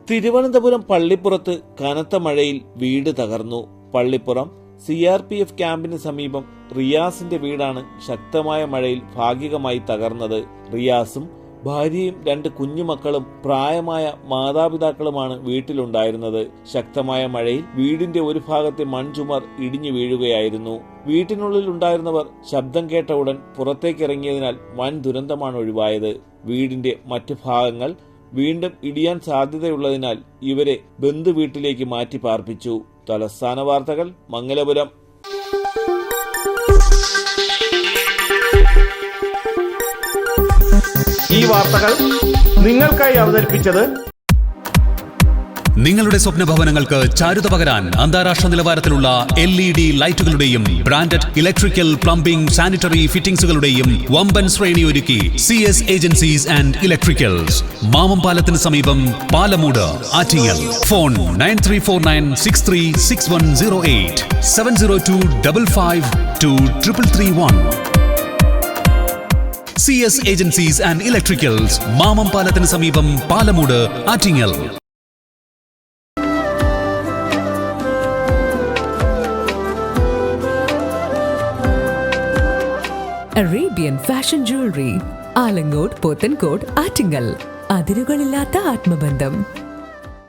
തിരുവനന്തപുരം പള്ളിപ്പുറത്ത് കനത്ത മഴയിൽ വീട് തകർന്നു. പള്ളിപ്പുറം CRPF ക്യാമ്പിന് സമീപം റിയാസിന്റെ വീടാണ് ശക്തമായ മഴയിൽ ഭാഗികമായി തകർന്നത്. റിയാസും ഭാര്യയും 2 കുഞ്ഞുമക്കളും പ്രായമായ മാതാപിതാക്കളുമാണ് വീട്ടിലുണ്ടായിരുന്നത്. ശക്തമായ മഴയിൽ വീടിന്റെ ഒരു ഭാഗത്തെ മൺചുമർ ഇടിഞ്ഞു വീഴുകയായിരുന്നു. വീട്ടിനുള്ളിൽ ഉണ്ടായിരുന്നവർ ശബ്ദം കേട്ട ഉടൻ പുറത്തേക്കിറങ്ങിയതിനാൽ വൻ ദുരന്തമാണ് ഒഴിവായത്. വീടിന്റെ മറ്റു ഭാഗങ്ങൾ വീണ്ടും ഇടിയാൻ സാധ്യതയുള്ളതിനാൽ ഇവരെ ബന്ധുവീട്ടിലേക്ക് മാറ്റി പാർപ്പിച്ചു. തലസ്ഥാന വാർത്തകൾ മംഗലപുരം. ഈ വാർത്തകൾ നിങ്ങൾക്കായി അവതരിപ്പിച്ചത് നിങ്ങളുടെ സ്വപ്ന ഭവനങ്ങൾക്ക് ചാരുത പകരാൻ അന്താരാഷ്ട്ര നിലവാരത്തിലുള്ള LED ലൈറ്റുകളുടെയും ബ്രാൻഡഡ് ഇലക്ട്രിക്കൽ, പ്ലംബിംഗ്, സാനിറ്ററി ഫിറ്റിംഗ്സുകളുടെയും വമ്പൻ ശ്രേണി ഒരുക്കി CS agencies and electricals. Mamam പാലത്തിന് സമീപം, Palamoodu, Attingal. Phone 9349636108 702552331. CS agencies and electricals, Mamam പാലത്തിന് സമീപം, Palamoodu, Attingal. Arabian fashion jewellery, Alamcode, Pothencode, Attingal. അതിരുകളില്ലാത്ത ആത്മബന്ധം.